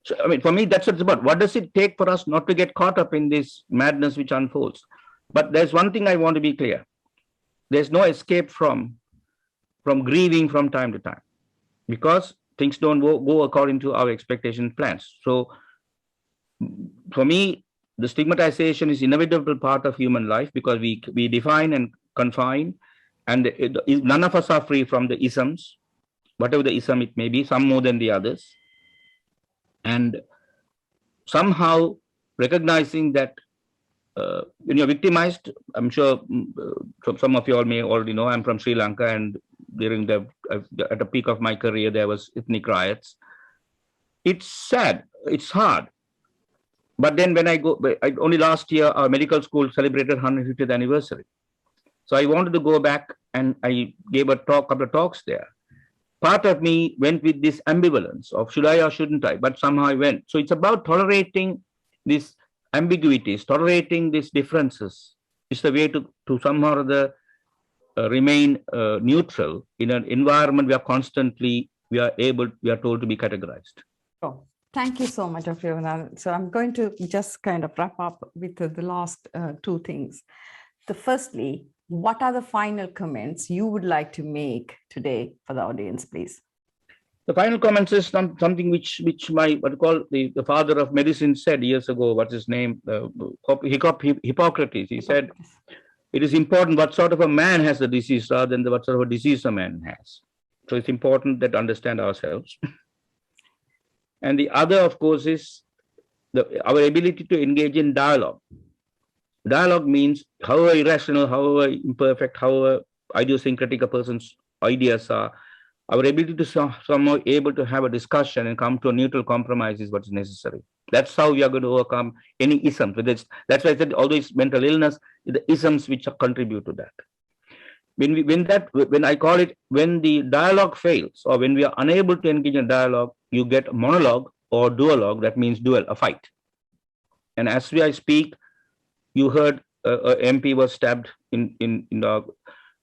So I mean, for me, that's what it's about. What does it take for us not to get caught up in this madness which unfolds? But there's one thing I want to be clear: there's no escape from grieving from time to time, because things don't go according to our expectation plans. So for me, the stigmatization is an inevitable part of human life, because we define and confine. And none of us are free from the isms, whatever the ism it may be, some more than the others. And somehow recognizing that when you're victimized, I'm sure some of you all may already know, I'm from Sri Lanka, and during at the peak of my career, there was ethnic riots. It's sad, it's hard. But then when only last year, our medical school celebrated 150th anniversary. So I wanted to go back, and I gave a couple of talks there. Part of me went with this ambivalence of should I or shouldn't I, but somehow I went. So it's about tolerating these ambiguities, tolerating these differences. It's the way to somehow or other remain neutral in an environment where constantly we are told to be categorized. Oh, thank you so much, Dr. Yoganathan. So I'm going to just kind of wrap up with the last two things. Firstly, what are the final comments you would like to make today for the audience, please? The final comments is something which the father of medicine said years ago. What's his name? Hippocrates. He said, it is important what sort of a man has the disease rather than what sort of a disease a man has. So it's important that understand ourselves. And the other, of course, is our ability to engage in dialogue. Dialogue means however irrational, however imperfect, however idiosyncratic a person's ideas are, our ability to somehow able to have a discussion and come to a neutral compromise is what's necessary. That's how we are going to overcome any isms. That's why I said always mental illness, the isms which contribute to that. When I call it, when the dialogue fails or when we are unable to engage in dialogue, you get monologue or duologue. That means duel, a fight. And as I speak, you heard a MP was stabbed in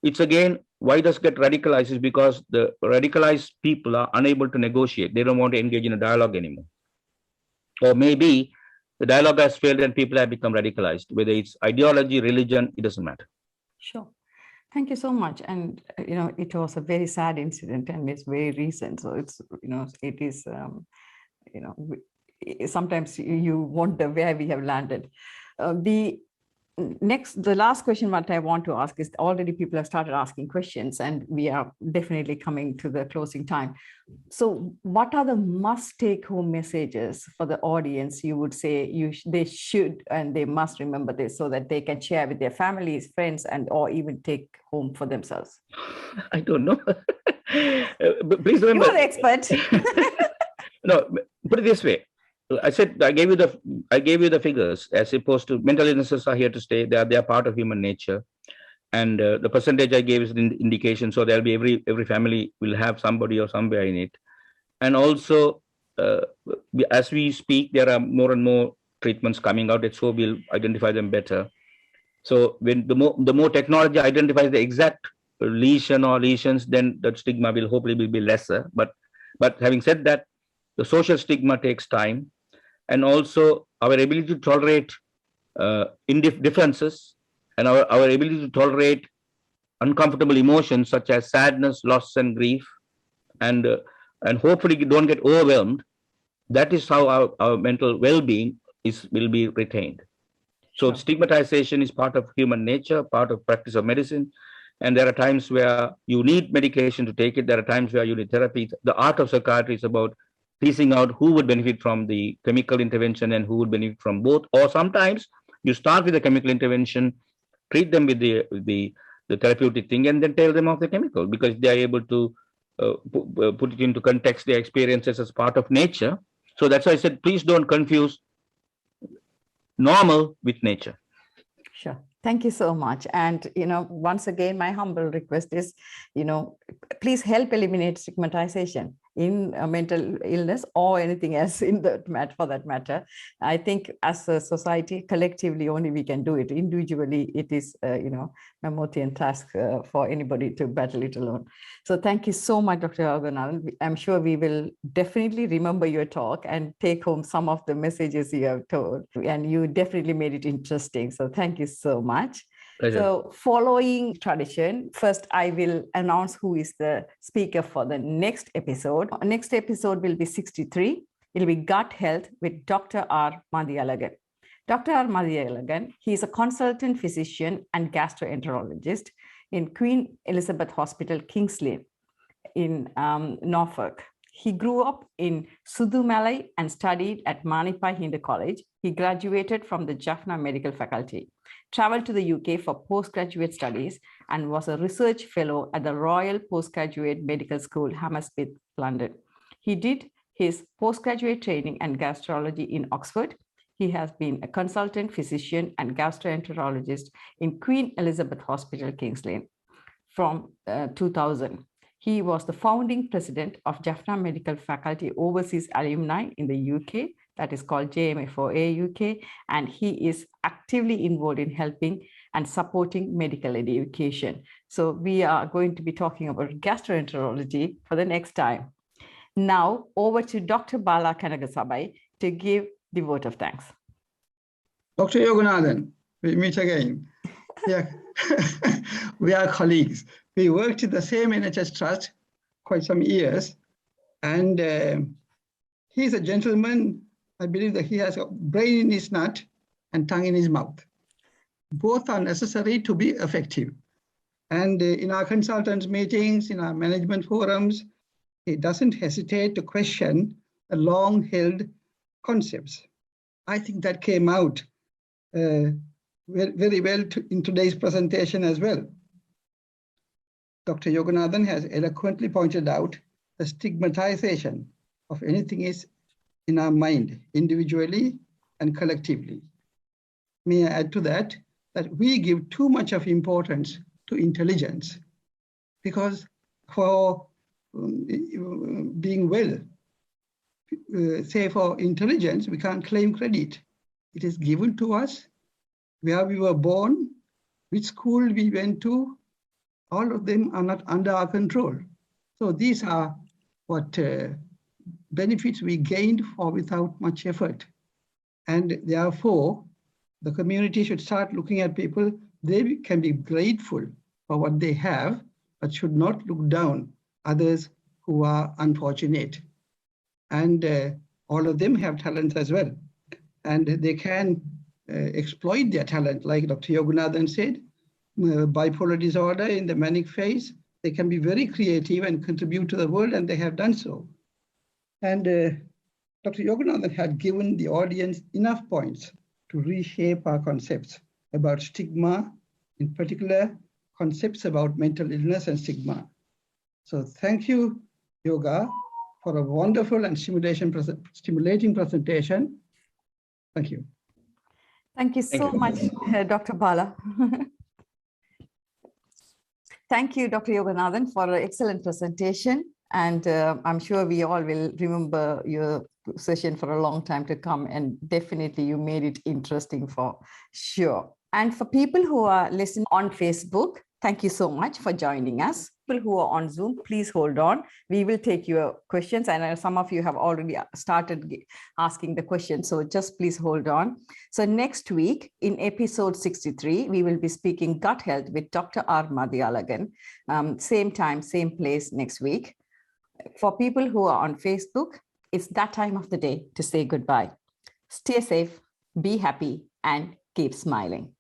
it's again, why does get radicalized is because the radicalized people are unable to negotiate. They don't want to engage in a dialogue anymore. Or maybe the dialogue has failed and people have become radicalized. Whether it's ideology, religion, it doesn't matter. Sure. Thank you so much. And, it was a very sad incident and it's very recent. So it's, it is, sometimes you wonder where we have landed. The last question what I want to ask is, already people have started asking questions and we are definitely coming to the closing time. So what are the must take home messages for the audience you would say they should and they must remember this so that they can share with their families, friends, and or even take home for themselves? I don't know. But please remember. You're the expert. No, put it this way. I said I gave you the figures as opposed to mental illnesses are here to stay. They are part of human nature, and the percentage I gave is an indication. So there'll be every family will have somebody or somewhere in it, and also as we speak, there are more and more treatments coming out. So we'll identify them better. So when the more technology identifies the exact lesion or lesions, then the stigma will hopefully be lesser. But having said that, the social stigma takes time. And also our ability to tolerate differences and our ability to tolerate uncomfortable emotions such as sadness, loss, and grief, and hopefully don't get overwhelmed. That is how our mental well-being will be retained. So stigmatization is part of human nature, part of practice of medicine. And there are times where you need medication to take it. There are times where you need therapy. The art of psychiatry is about piecing out who would benefit from the chemical intervention and who would benefit from both. Or sometimes you start with the chemical intervention, treat them with the therapeutic thing, and then tell them of the chemical because they are able to put it into context, their experiences as part of nature. So that's why I said, please don't confuse normal with nature. Sure. Thank you so much. And, once again, my humble request is, please help eliminate stigmatization in mental illness or anything else in that matter, for that matter. I think as a society, collectively, only we can do it. Individually, it is, a Mammothean task for anybody to battle it alone. So thank you so much, Dr. Yoganathan. I'm sure we will definitely remember your talk and take home some of the messages you have told. And you definitely made it interesting. So thank you so much. Pleasure. So following tradition, first I will announce who is the speaker for the next episode. Next episode will be 63. It'll be Gut Health with Dr. R. Madhyalagan. Dr. R. Madhyalagan, he is a consultant physician and gastroenterologist in Queen Elizabeth Hospital, Kings Lynn in Norfolk. He grew up in Sudumalai and studied at Manipai Hindu College. He graduated from the Jaffna Medical Faculty, traveled to the UK for postgraduate studies, and was a research fellow at the Royal Postgraduate Medical School, Hammersmith, London. He did his postgraduate training and gastrology in Oxford. He has been a consultant physician and gastroenterologist in Queen Elizabeth Hospital, Kings Lynn from 2000. He was the founding president of Jaffna Medical Faculty Overseas Alumni in the UK that is called JMFOA UK, and he is actively involved in helping and supporting medical education. So we are going to be talking about gastroenterology for the next time. Now over to Dr. Bala Kanagasabai to give the vote of thanks. Dr. Yoganathan, we meet again. Yeah. We are colleagues. We worked in the same NHS trust quite some years, and he's a gentleman. I believe that he has a brain in his nut and tongue in his mouth. Both are necessary to be effective. And in our consultants meetings, in our management forums, he doesn't hesitate to question the long-held concepts. I think that came out very well in today's presentation as well. Dr. Yoganathan has eloquently pointed out the stigmatization of anything is in our mind, individually and collectively. May I add to that, that we give too much of importance to intelligence, because for being well, say for intelligence, we can't claim credit. It is given to us, where we were born, which school we went to, all of them are not under our control. So these are what benefits we gained for without much effort. And therefore, the community should start looking at people. They can be grateful for what they have, but should not look down others who are unfortunate. And all of them have talents as well. And they can exploit their talent, like Dr. Yoganathan said, bipolar disorder in the manic phase, they can be very creative and contribute to the world, and they have done so. And Dr. Yoganathan had given the audience enough points to reshape our concepts about stigma, in particular, concepts about mental illness and stigma. So thank you, Yoga, for a wonderful and stimulating presentation. Thank you. Thank you so much, Dr. Bala. Thank you, Dr. Yoganathan, for an excellent presentation. And I'm sure we all will remember your session for a long time to come. And definitely you made it interesting for sure. And for people who are listening on Facebook, thank you so much for joining us. People who are on Zoom, please hold on. We will take your questions. And some of you have already started asking the questions. So just please hold on. So next week in episode 63, we will be speaking gut health with Dr. R. Madhyalagan. Same time, same place next week. For people who are on Facebook, it's that time of the day to say goodbye. Stay safe, be happy, and keep smiling.